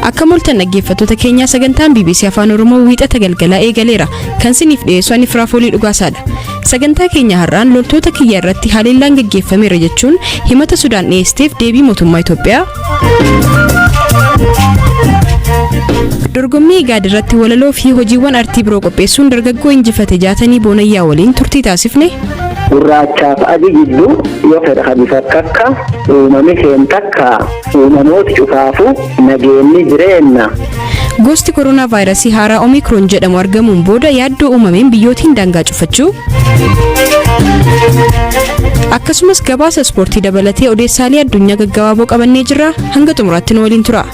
Akka moltan dhaggeeffattoota keenya sagantaan BBC Afaan Oromoo wiixata galgalaa eegaleera. Kan siniif dhiyeessu ani Firaafoolii Dhugaasaadha. Sagantaa keenya har'aan loltoota kiyya irratti haleellaan gaggeeffameera jechuun himata Sudaan dhiyeesteef deebii mootummaa Itoophiyaa. Dorgommii Igaad irratti walaloo fi hojiiwwan artii biroo qopheessuun dargaggoo injifate jaatanii boonayyaa waliin turtii taasifne. Gurraachaaf adii gidduu yoo fedha hadiisa akka uumame seentakka uumamoota cufaafu nageenyi jireenya. Gosti koronaa vaayirasii haaraa Omikron jedhamu argamuun booda yaaddoo uumameen biyyootiin daangaa cufachuu. Akkasumas gabaasa ispoortii dabalatee odeessaalee addunyaa gaggabaaboo qabannee jirra. Hanga xumuraatti nu waliin tura.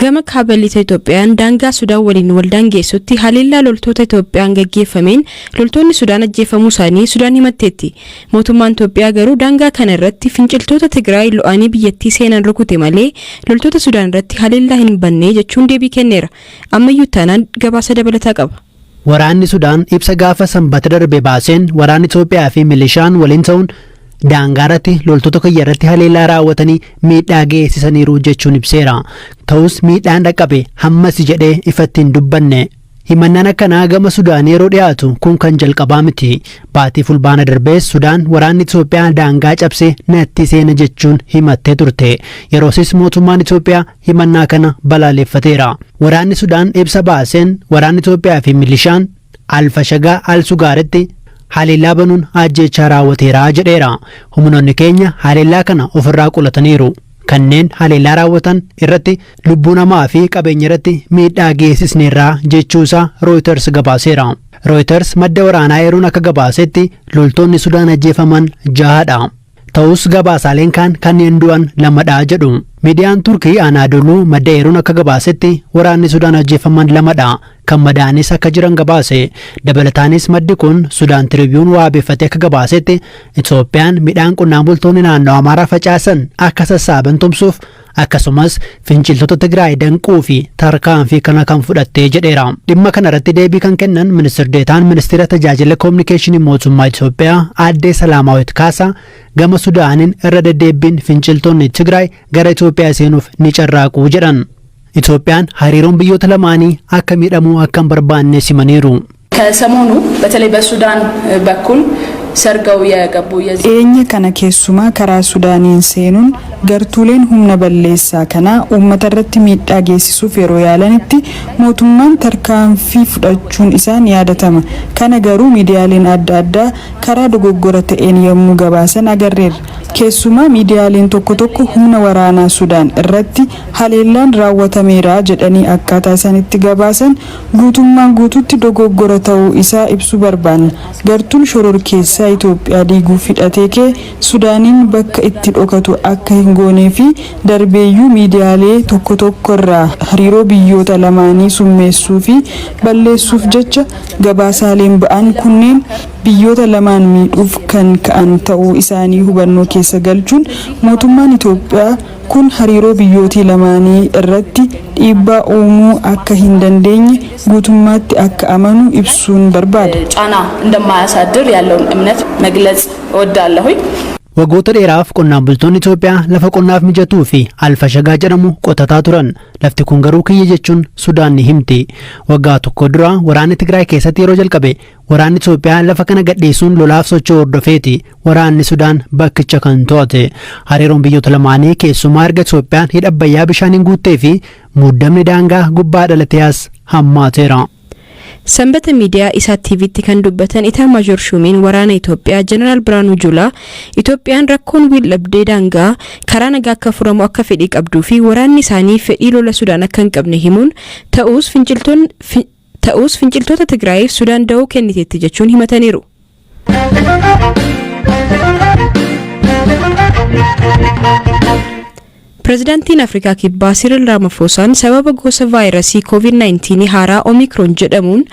Gama kaabaliita Itoophiyaan daangaa Sudaan waliin waldaan geessutti haleellaa loltoota Itoophiyaan gaggeeffameen loltoonni Sudaan ajjeefamuu isaanii Sudaan himatteetti. Mootummaan Itoophiyaa garuu daangaa kana irratti finciltoota Tigraay lo'anii biyyattii seenan rukute malee loltoota Sudaan irratti haleellaa hin banne jechuun deebii kenneera. Ammayyuu taanaan gabaasa dabalataa qaba. Waraanni Sudaan ibsa gaafa sanbata darbe baaseen waraanni Itoophiyaa fi milishaan waliin ta'uun daangaarratti loltoota kiyya irratti haleellaa raawwatanii miidhaa geessisaniiru jechuun ibseera. Ta'us miidhaan dhaqqabe hammas jedhee ifatti hin dubbanne. Himannaan akkanaa gama Sudaan yeroo dhiyaatu kun kan jalqabaa miti. Baatii fulbaana darbees Sudaan waraanni Itoophiyaa daangaa cabsee natti seena jechuun himattee turte. Yeroosis mootummaan Itoophiyaa himannaa kana balaaleffateera. Waraanni Sudaan ibsa baaseen waraanni Itoophiyaa fi milishaan Alfashagaa Alsugaaritti haleellaa banuun ajjeechaa raawwateera jedheera. Humnoonni keenya haleellaa kana ofirraa qulataniiru. Kanneen haleellaa raawwatan irratti lubbuu namaa fi qabeenya irratti miidhaa geessisneerra jechuusaa Reuters gabaaseera. Reuters madda waraanaa eeruun akka gabaasetti loltoonni Sudaan ajjeefaman 6dha. Ta'us gabaasaaleen kanneen du'an 2dha jedhu. Miidiyaan Turkii Anaadoluu madda eeruun akka gabaasetti waraanni Sudaan ajjeefaman 2dha. Kan madaanis akka jiran gabaase. Dabalataanis maddi kun Sudaan Tribune waabeeffatee akka gabaasetti Itoophiyaan midhaan qonnaan bultoonni naannoo Amaaraa facaasan akka sassaaban tumsuuf akkasumas finciltoota Tigraay danquu fi tarkaanfii kana kan fudhattee jedheera. Dhimma kana irratti deebii kan kennan ministeerri deetaan ministeera tajaajila kominikeeshinii mootummaa Itoophiyaa aadde Salaamaawit Kaasaa gama Sudaaniin irra deddeebiin finciltoonni Tigraay gara Itoophiyaa seenuuf ni carraaqu jedhan. Itoophiyaan hariiroon biyyoota lamaanii akka miidhamuu akka hin barbaanne simaniiru. ከሰሞኑ በተለይ በሱዳን በኩል ሰርገው የገቡ eenye kana keessumaa karaa Sudaaniin seenuun gartuuleen humna balleessaa kana uummata irratti miidhaa geessisuuf yeroo yaalanitti mootummaan tarkaanfii fudhachuun isaan yaadatama. Kana garuu miidiyaaleen adda addaa karaa dogoggora ta'een yommuu gabaasan agarreerra. Keessumaa miidiyaaleen tokko tokko humna waraanaa Sudaan irratti haleellaan raawwatameera jedhanii akkaataa isaanitti gabaasan guutummaan guututti dogoggora ta'uu isaa ibsuu barbaanna. Gartuun shororkeessaa Itoophiyaa diiguuf hidhatee kee Sudaaniin bakka itti dhokatu akka hin goonee fi darbeeyyuu miidiyaalee tokko tokko irraa hariiroo biyyoota lamaanii summeessuu fi balleessuuf jecha gabaasaaleen ba'an kunneen biyyoota lamaan miidhuuf kan ka'an ta'uu isaanii hubannoo keessa galchuun mootummaan Itoophiyaa kun hariiroo biyyootii lamaanii irratti dhiibbaa uumuu akka hin dandeenye guutummaatti akka amanu ibsuun barbaada. ጫና እንደማያሳድር ያለውን እምነት መግለጽ እወዳለሁኝ። Waggoota dheeraaf qonnaan bultoonni Itoophiyaa lafa qonnaaf mijatuu fi Alfashagaa jedhamu qotataa turan. Lafti kun garuu kiyya jechuun Sudaan ni himti. Waggaa tokko dura waraanni Tigraay keessatti yeroo jalqabe waraanni Itoophiyaa lafa kana gadhiisuun lolaaf socho'uu hordofeeti. Waraanni Sudaan bakkicha kan to'ate. Hariiroon biyyoota lamaanii keessumaa erga Itoophiyaan hidha Abbayyaa bishaaniin guuttee fi muddamni daangaa gubbaa dhalatees hammaateera. Sanbata miidiyaa isaa TV'tti kan dubbatan Itaa Maajoor Shumeen waraana Itoophiyaa Jeneraal Biraanuu Juulaa Itoophiyaan rakkoon wal-dhabdee daangaa karaa nagaa akka furamu akka fedhii qabduu fi waraanni isaanii fedhii lola Sudaan akka hin qabne himuun ta'us finciltoota Tigraayiif Sudaan da'oo kenniteetti jechuun himataniiru. Pireezidaantiin Afrikaa Kibbaa Cyril Ramaphosa sababa gosa vaayirasii COVID-19 haaraa Omikron jedhamuun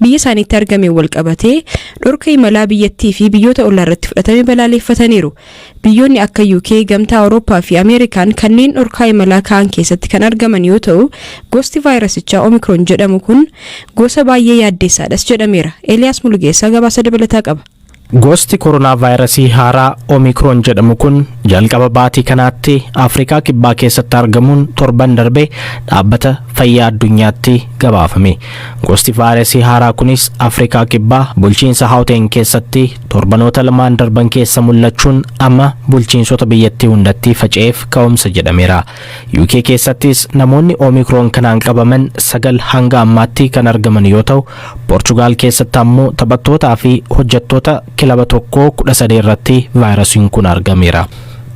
biyya isaaniitti argame wal qabatee dhorka imalaa biyyattii fi biyyoota ollaa irratti fudhatame balaaleffataniiru. Biyyoonni akka UK, Gamtaa Awurooppaa fi Ameerikaan kanneen dhorkaa imalaa kaan keessatti kan argaman yoo ta'u, gosti vaayirasichaa Omikron jedhamu kun gosa baay'ee yaaddeessaadhas jedhameera. Eliyaas Mulgeessaa gabaasa dabalataa qaba. Gosti kooronaavaayirasii haaraa Omikron jedhamu kun jalqaba baatii kanaatti Afrikaa kibbaa keessatti argamuun torban darbe dhaabbata fayyaa addunyaatti gabaafame. Gosti vaayirasii haaraa kunis Afrikaa kibbaa bulchiinsa Hawteen keessatti torbanoota lamaan darban keessa mul'achuun amma bulchiinsota biyyattii hundatti faca'eef ka'umsa jedhameera. UK keessattis namoonni Omikron kanaan qabaman 9 hanga ammaatti kan argaman yoo ta'u, Portugaal keessatti ammoo taphattootaa fi hojjettoota kilaba tokko 13 irratti vaayirasiin kun argameera.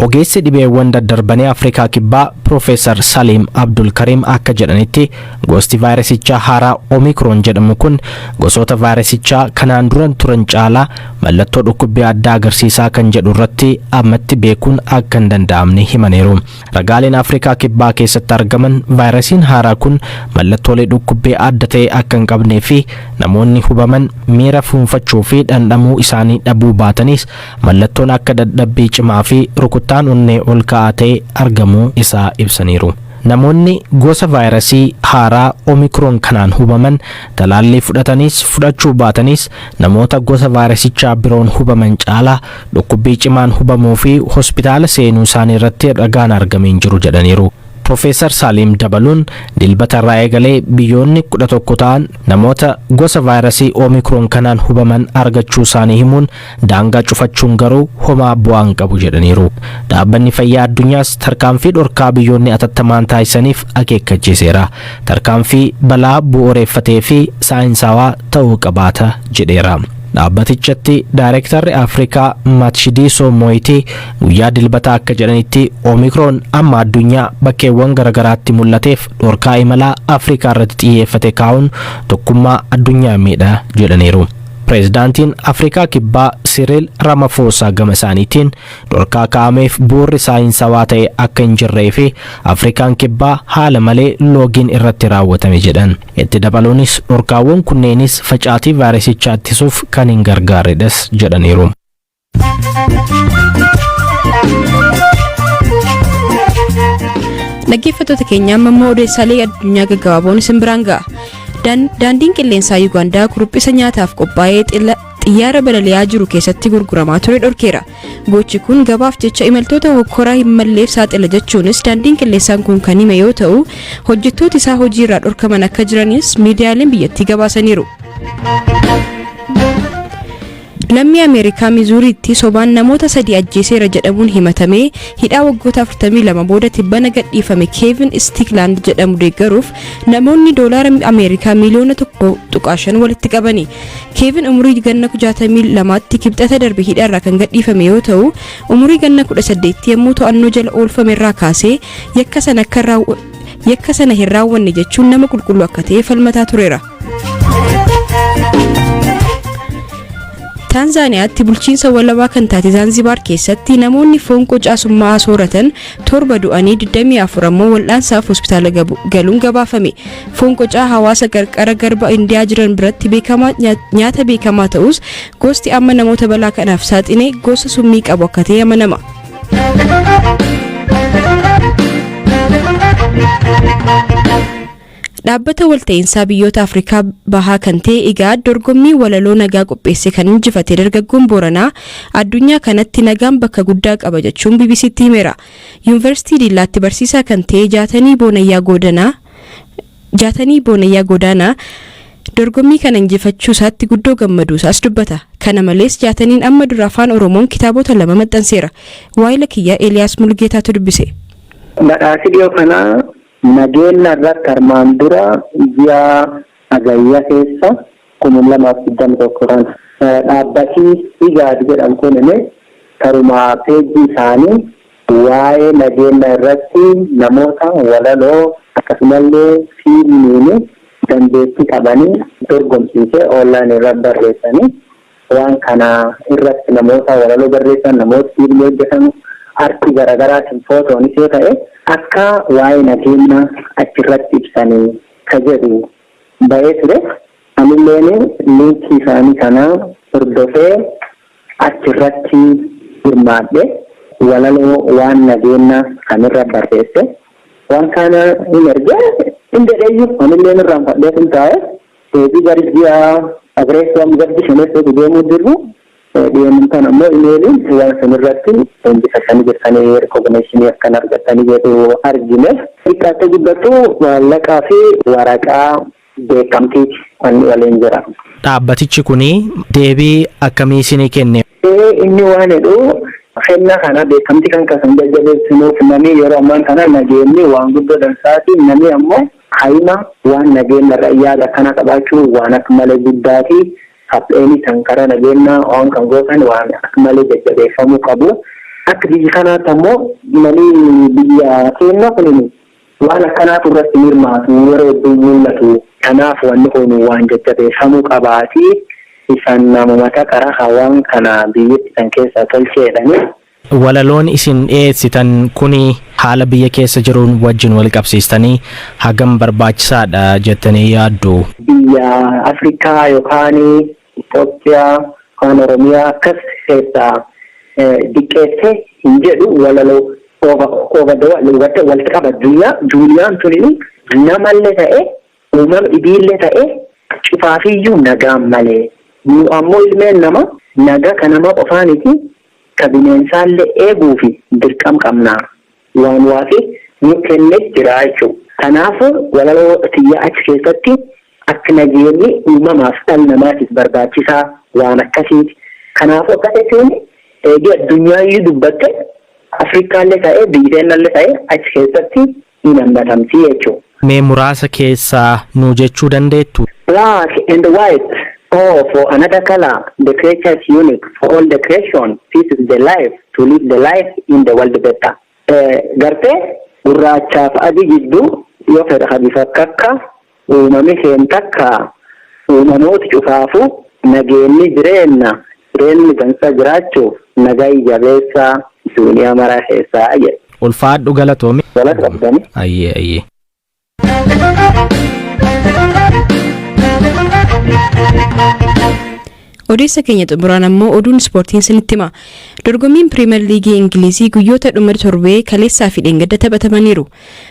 Ogeessi dhibeewwan daddarbanii Afrikaa kibbaa Profeesar Saliim Abdul Karim akka jedhanitti gosti vaayirasichaa haaraa Omikron jedhamu kun gosoota vaayirasichaa kanaan duran turan caalaa mallattoo dhukkubbii addaa agarsiisaa kan jedhu irratti ammatti beekuun akka hin danda'amne himaniiru. Ragaaleen Afrikaa kibbaa keessatti argaman vaayirasiin haaraa kun mallattoolee dhukkubbii adda ta'e akka hin qabnee fi namoonni hubaman miira fuunfachuu fi dhandhamuu isaanii dhabuu baatanis mallattoon akka dadhabbii cimaa fi rukuttaa onnee ol ka'aa ta'e argamuu isaa ibsaniiru. Namoonni gosa vaayirasii haaraa Omikron kanaan hubaman talaallii fudhatanis fudhachuu baatanis namoota gosa vaayirasichaa biroon hubaman caalaa dhukkubbii cimaan hubamuu fi hospitaala seenuu isaanii irratti ragaan argameen jiru jedhaniiru. Profeesar Saliim dabaluun dilbata irraa eegalee biyyoonni 11 ta'an namoota gosa vaayirasii Omikron kanaan hubaman argachuu isaanii himuun daangaa cufachuun garuu homaa bu'aa hin qabu jedhaniiru. Dhaabbanni fayyaa addunyaas tarkaanfii dhorkaa biyyoonni atattamaan taasisaniif akeekkachiiseera. Tarkaanfii balaa bu'uureeffatee fi saayinsawaa ta'uu qabaata jedheera. Dhaabbatichatti Daayirektarri Afrikaa Matshidiso Moitii guyyaa dilbataa akka jedhanitti Omikron amma addunyaa bakkeewwan garagaraatti mul'ateef dhorkaa imalaa Afrikaa irratti xiyyeeffate kaa'uun tokkummaa addunyaa miidha jedhaniiru. Pireezidaantiin Afrikaa kibbaa Cyril Ramaphosa gama isaaniitiin dhorkaa kaa'ameef bu'uurri saayinsawaa ta'e akka hin jirree fi Afrikaan kibbaa haala malee loogiin irratti raawwatame jedhan. Itti dabaluunis dhorkaawwan kunneenis facaatii vaayirasichaa ittisuuf kan hin gargaaredhas jedhaniiru. Dhaggeeffattoota keenya amma odeessaalee addunyaa gaggabaaboon isin biraan ga'a. Daandiin qilleensaa Yuugaandaa kuruphisa nyaataaf qophaa'ee xiyyaara balali'aa jiru keessatti gurguramaa ture dhorkeera. Gochi kun gabaaf jecha imaltoota hokkoraa hin malleef saaxila jechuunis daandiin qilleensaan kun kan hime yoo ta'u, hojjettooti isaa hojii irraa dhorkaman akka jiranis miidiyaaleen biyyattii gabaasaniiru. Lammii Ameerikaa Mizuuriitti sobaan namoota 3 ajjeeseera jedhamuun himatamee hidhaa waggoota 42 booda tibbana gadhiifame Kevin Stickland jedhamu deeggaruuf namoonni doolaara Ameerikaa miliyoona 1.5 walitti qabani. Kevin umurii ganna 62tti kibxata darbe hidhaarraa kan gadhiifame yoo ta'u, umurii ganna 18 yommuu to'annoo jala oolfame irraa kaasee yakka sana hin raawwanne jechuun nama qulqulluu akka ta'e falmataa tureera. Taanzaaniyaatti bulchiinsa walabaa kan taate Zanzibar keessatti namoonni foon qocaa summaa'aa sooratan 7 du'anii 24 ammoo wal'aansaaf hospitaala galuun gabaafame. Foon qocaa hawaasa qarqara garba Indiyaa jiran biratti nyaata beekamaa ta'us gosti amma namoota balaa kanaaf saaxile gosa summii qabu akka ta'e amanama. Dhaabbata walta'iinsaa biyyoota Afrikaa bahaa kan ta'e IGAD dorgommii walaloo nagaa qopheesse kan injifate dargaggoon Booranaa addunyaa kanatti nagaan bakka guddaa qaba jechuun BBC'tti himeera. Yuunivarsiitii Diillaatti barsiisaa kan ta'e Jaatanii Boonayyaa Godaanaa dorgommii kana injifachuu isaatti guddoo gammaduu isaas dubbata. Kana malees Jaataniin amma dura afaan Oromoon kitaabota 2 maxxanseera. Waa'ila kiyyaa Eeliyaas Mulgeetaatu dubbise. Badhaasi dhiyoo kanaa nageenya irratti armaan dura ji'a agayya keessa 2021 dhaabbati IGAD jedhamu kunimmoo karuma peejii isaanii waa'ee nageenya irratti namoota walaloo akkasumallee fiilmiin dandeettii qabanii dorgomsiisee onlaayinii irratti barreessanii waan kana irratti namoota walaloo barreessan namoota fiilmii hojjetan artii garaagaraatiin footoonis yoo ta'e akka waa'ee nageenya achirratti ibsanii ka jedhu ba'ee ture. Amilleen linkii isaanii kana hordofee achirratti hirmaadhe walaloo waan nageenya kanirra barreesse waan kana hin ergee indedheeyyu amilleen irraan fadhee kun taa'e deebii garjiyaa agreessoo garji shaneessoo deemuu dirru Deemuun kan ammoo imeeliin waan sanirratti injifashanii jirtanii rikoogineeshinii akkan argatanii jedhu argine. Xiqqaatti guddatu maallaqaa fi waraqaa beekamtiiti wanni waliin jira. Dhaabbatichi kuni deebii akkamii isinii kenne? Inni waan jedhu kennaa kana beekamtii kan kasan jajjabeessinuuf namni yeroo ammaan kana nageenyi waan guddoo dansaati. Namni ammoo hayma waan nageenya irra yaada kana qabaachuu waan akka malee guddaati. Hapheeni kan karaa nageenya waan kan gootan waan akka malee jajjabeeffamuu qabu. Akka biyya kanaatti ammoo namni biyya keenya kun waan akkanaatu irratti hirmaatu yeroo hedduu mul'atu. Kanaaf wanni kun waan jajjabeeffamuu qabaati. Isaan namumata karaa hawaan kana biyyatti kan keessa tolcheedhani. Walaloon isin dhiyeessitan kuni haala biyya keessa jiruun wajjin wal qabsiistanii hagam barbaachisaadha jettanii yaaddu? Biyya Afrikaa yookaan Itoophiyaa kan Oromiyaa akkas keessaa diqqeessee hin jedhu walaloo walitti qaba. Duuniyaan tuni namallee ta'e uumama idiillee ta'e cufaafiyyuu nagaan malee. Nu ammoo ilmeen nama nagaa kan nama qofaaniti ka bineensaallee eeguu fi dirqam qabnaa waan waafi nu kennee jira jechuudha. Kanaafuu walaloo xiyyaa achi keessatti akka nageenyi uumamaaf dhala namaatiif barbaachisaa waan akkasiiti. Kanaafuu akkasitti eegee addunyaa dubbatte Afrikaallee ta'ee biyyeenallee ta'ee achi keessatti hin hammatamti jechuudha. Mee muraasa keessaa nu jechuu dandeettu? Black and white. Oh, for another color, the creature is unique. For all the creation, this is the life, to live the life in the world better. Garte, gurraachaaf adii gidduu yoo fedha habifa kakka, uumame seentakka, uumamooti cufaafu, nageenyi jireenyi dansa jiraachuuf, nagaa jabeessaa, duuniyaa maraa keessaa jedhe. Ulfaadhu galatoomi. Galata qabdani. Ayyee. Odeessa keenya xumuraan ammoo oduun ispoortiin isinitti hima. Dorgommiin Piriimeer Liigii Ingilizii guyyoota dhuma torbee kaleessaa fi dheengadda taphatamaniiru.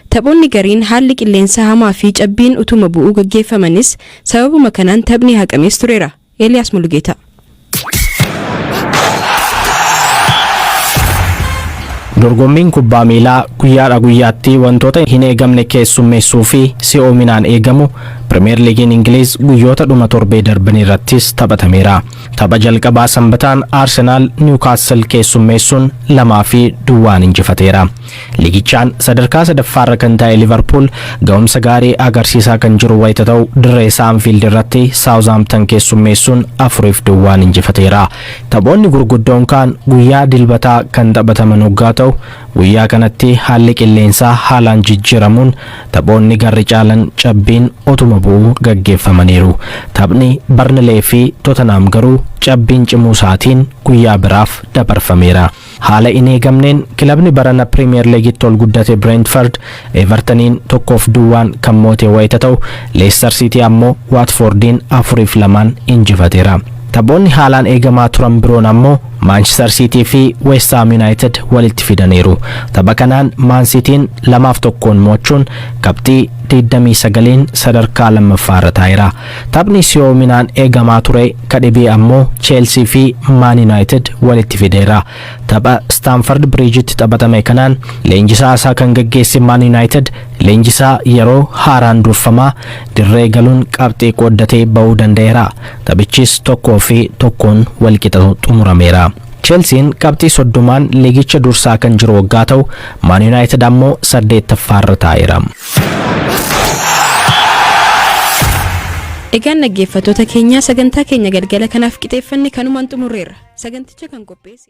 Taphoonni gariin haalli qilleensa hamaa fi cabbiin utuma bu'uu gaggeeffamanis sababuma kanaan taphni haqamees tureera. Eeliyaas Mulugeeta. Dorgommiin kubbaa miilaa guyyaadhaa guyyaatti wantoota hin eegamne keessummeessuu fi si'oominaan eegamu Piriimeer Liigiin Ingiliz guyyoota dhuma torbee darbanii irrattis taphatameera. Tapha jalqabaa sanbataan Arsenaal Niwukaasel keessummeessuun 2-2 injifateera. Liigichaan sadarkaa sadaffaarra kan taa'e Liverpool ga'umsa gaarii agarsiisaa kan jiru wayita ta'u dirree Anfield irratti Saawuzaamtan keessummeessuun 4-2 injifateera. Taphoonni gurguddoon kaan guyyaa dilbataa kan taphataman hoggaa ta'u guyyaa kanatti haalli qilleensaa haalaan jijjiiramuun taphoonni garri caalan cabbiin utuma bu'uu gaggeeffamaniiru. Taphni Barnlee fi Tottenham garuu cabbiin cimuu isaatiin guyyaa biraaf dabarfameera. Haala hin eegamneen kilabni barana Piriimeer Liigitti ol guddate Brentford Evertoniin 1-2 kan moote wayita ta'u Leicester City ammoo Watfordiin 4-2 injifateera. Taphoonni haalaan eegamaa turan biroon ammoo Manchester City fi West Ham United walitti fidaniiru. Tapha kanaan Man Cityin 2-1 moochuun qabxii 29 sadarkaa lammaffaarra taa'eera. Taphni si'oominaan eegamaa ture kadhibee ammoo Chelsea fi Man United walitti fideera. Tapha Stamford Bridgetti taphatame kanaan leenjisaa isaa kan gaggeesse Man United leenjisaa yeroo haaraan durfamaa dirree galuun qabxii qooddatee ba'uu danda'eera. Taphichis 1-1 walqixa xumurameera. Chelsean qabxii 30 liigicha dursaa kan jiru waggaa ta'u Man United ammoo 8ffaarra taa'eera. Egaan dhaggeeffattoota keenya sagantaa keenya galgala kanaaf qixeeffanne kanumaan xumurreerra. Saganticha kan qopheesse